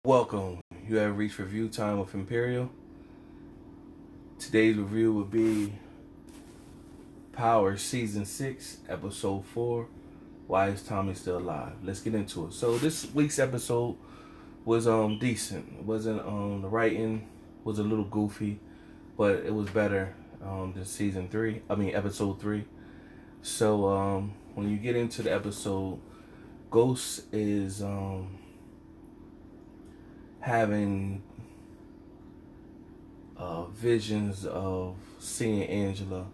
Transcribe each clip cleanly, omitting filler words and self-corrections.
Welcome. You have reached review time with Imperial. Today's review will be Power Season 6, Episode 4. Why is Tommy still alive? Let's get into it. So this week's episode was decent. It wasn't the writing was a little goofy, but it was better than season 3. I mean episode 3. So when you get into the episode, Ghost is having visions of seeing Angela,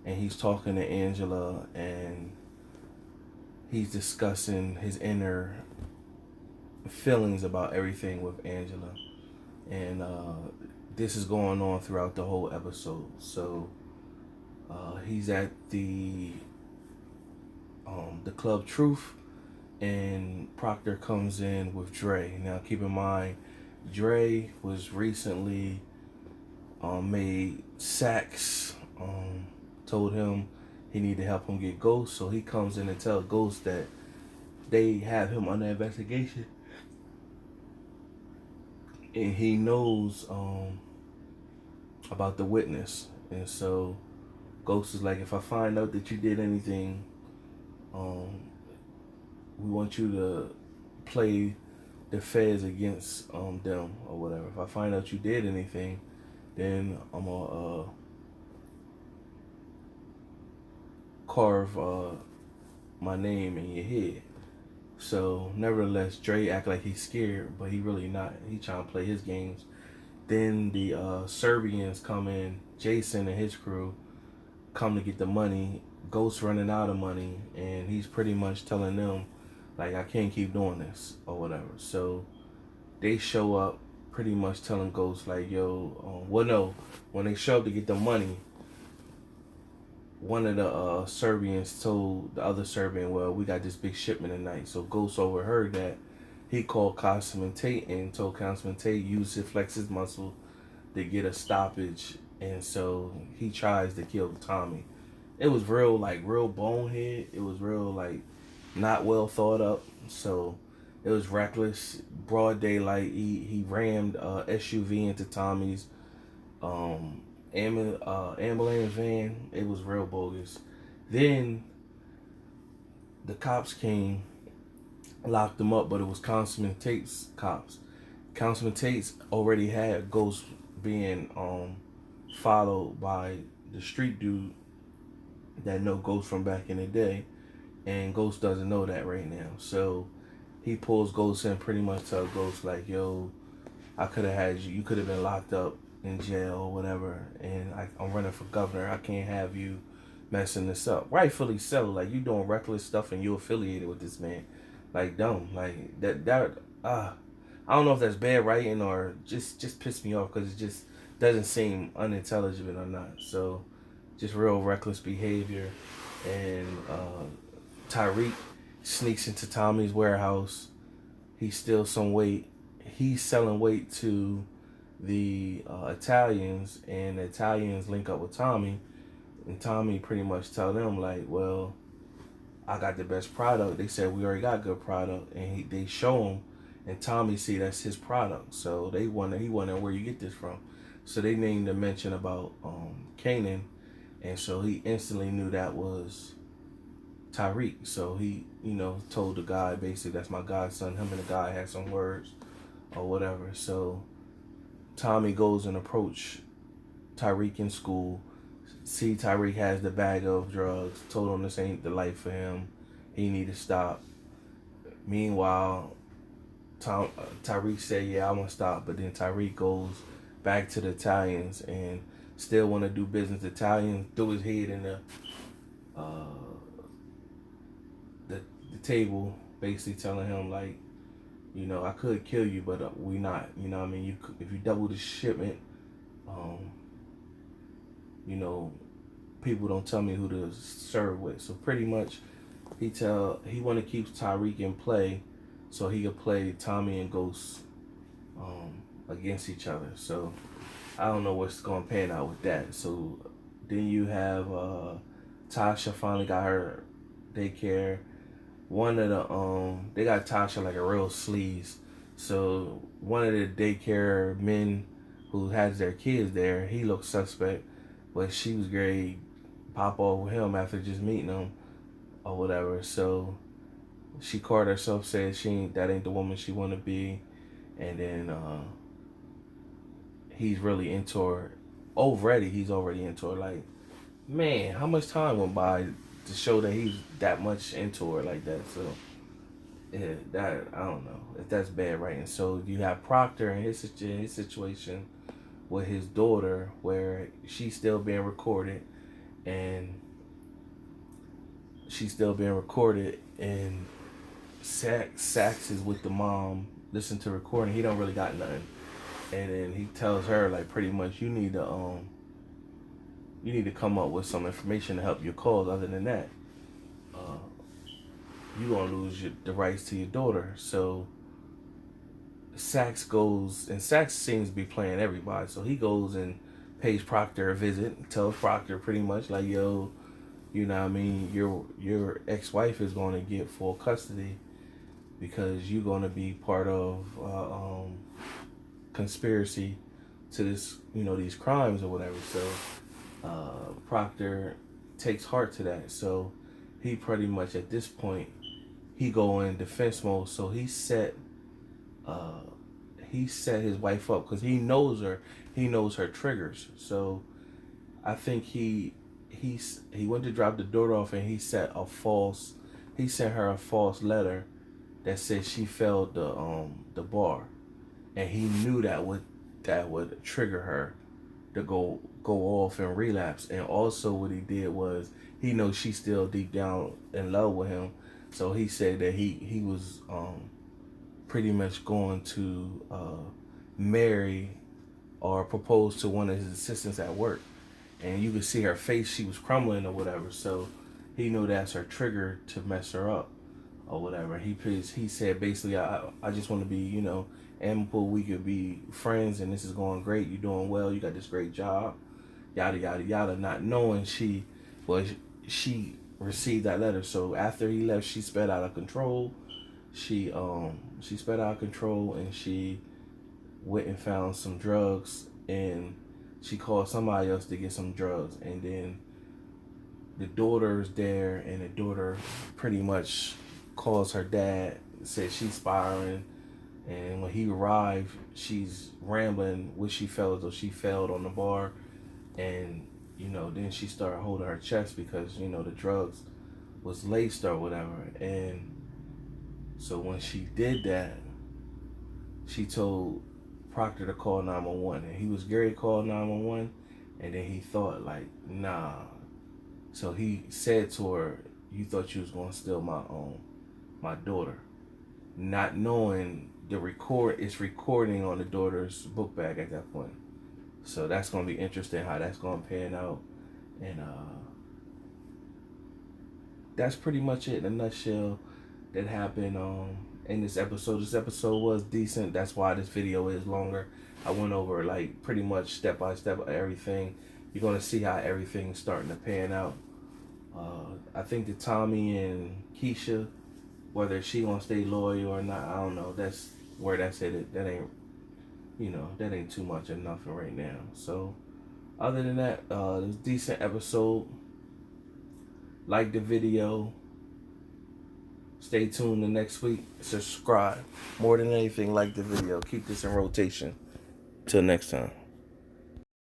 and he's talking to Angela, and he's discussing his inner feelings about everything with Angela, and this is going on throughout the whole episode. So he's at the Club Truth, and Proctor comes in with Dre. Now keep in mind, Dre was recently made Sax told him he needed to help him get Ghost, so he comes in and tells Ghost that they have him under investigation, and he knows about the witness. And so Ghost is like, if I find out that you did anything, we want you to play the feds against them or whatever. If I find out you did anything, then I'm gonna carve my name in your head. So nevertheless, Dre act like he's scared, but he really not. He trying to play his games. Then the Serbians come in. Jason and his crew come to get the money. Ghost running out of money, and he's pretty much telling them, like, I can't keep doing this or whatever. So they show up pretty much telling Ghost, like, yo, well, no, when they show up to get the money, one of the Serbians told the other Serbian, well, we got this big shipment tonight. So Ghost overheard that. He called Councilman Tate and told Councilman Tate use to flex his muscle to get a stoppage. And so he tries to kill Tommy. It was real bonehead. It was real, not well thought up. So it was reckless. Broad daylight. He rammed SUV into Tommy's ambulance van. It was real bogus. Then the cops came, locked him up, but it was Councilman Tate's cops. Councilman Tate's already had Ghost being followed by the street dude that know Ghost from back in the day, and Ghost doesn't know that right now. So he pulls Ghost in, pretty much tell Ghost, like, yo, I could have had you could have been locked up in jail or whatever, and I'm running for governor. I can't have you messing this up. Rightfully so. Like, you doing reckless stuff and you affiliated with this man. Like, dumb. Like, that I don't know if that's bad writing or just pissed me off, because it just doesn't seem unintelligent or not. So just real reckless behavior. And Tyreek sneaks into Tommy's warehouse. He steals some weight. He's selling weight to the Italians, and the Italians link up with Tommy, and Tommy pretty much tell them, like, well, I got the best product. They said we already got good product, and they show him, and Tommy see that's his product. So he wonder where you get this from. So they named a mention about Kanan, and so he instantly knew that was Tyreek. So he, told the guy, basically, that's my godson. Him and the guy had some words or whatever. So Tommy goes and approach Tyreek in school. See, Tyreek has the bag of drugs. Told him this ain't the life for him. He need to stop. Meanwhile, Tyreek said, yeah, I want to stop. But then Tyreek goes back to the Italians and still want to do business. The Italians threw his head in the table, basically telling him, like, I could kill you, but we not. What I mean? If you double the shipment, people don't tell me who to serve with. So pretty much, he want to keep Tyreek in play, so he could play Tommy and Ghost against each other. So I don't know what's going to pan out with that. So then you have Tasha finally got her daycare. One of the they got Tasha like a real sleaze. So one of the daycare men who has their kids there, he looked suspect, but she was great. Pop off with him after just meeting him or whatever. So she caught herself, said that ain't the woman she want to be, and then he's really into her. He's already into her. Like, man, how much time went by to show that he's that much into her like that? So yeah, that I don't know if that's bad writing. So you have Proctor in his situation with his daughter, where she's still being recorded, and Sax is with the mom, listen to recording. He don't really got nothing, and then he tells her like pretty much you need to come up with some information to help your cause. Other than that, you gonna lose the rights to your daughter. So Sax goes, and Sax seems to be playing everybody. So he goes and pays Proctor a visit, tells Proctor pretty much like, yo, you know what I mean, your ex-wife is going to get full custody because you're going to be part of conspiracy to this, these crimes or whatever. So Proctor takes heart to that. So he pretty much at this point, he go in defense mode. So he set his wife up because he knows her triggers. So I think he went to drop the daughter off, and he sent her a false letter that said she failed the bar, and he knew that would trigger her to go off and relapse. And also what he did was he knows she's still deep down in love with him, so he said that he was pretty much going to marry or propose to one of his assistants at work. And you could see her face, she was crumbling or whatever. So he knew that's her trigger to mess her up or whatever. He said basically, I just want to be, amicable. We could be friends, and this is going great. You're doing well. You got this great job. Yada yada yada. Not knowing she received that letter. So after he left, she sped out of control. She sped out of control, and she went and found some drugs, and she called somebody else to get some drugs. And then the daughter's there, and the daughter pretty much calls her dad, says she's spiraling. And when he arrived, she's rambling, which she felt as though she failed on the bar. And then she started holding her chest because the drugs was laced or whatever. And so when she did that, she told Proctor to call 911, and he was Gary called 911, and then he thought like, nah. So he said to her, "You thought you was gonna steal my daughter," not knowing it's recording on the daughter's book bag at that point. So that's gonna be interesting how that's gonna pan out, and that's pretty much it in a nutshell that happened in this episode. This episode was decent. That's why this video is longer. I went over like pretty much step by step everything. You're gonna see how everything's starting to pan out. I think that Tommy and Keisha, whether she gonna stay loyal or not, I don't know. That's where that's headed. That ain't too much of nothing right now. So other than that, it was a decent episode. Like the video. Stay tuned the next week. Subscribe. More than anything, like the video. Keep this in rotation. Till next time.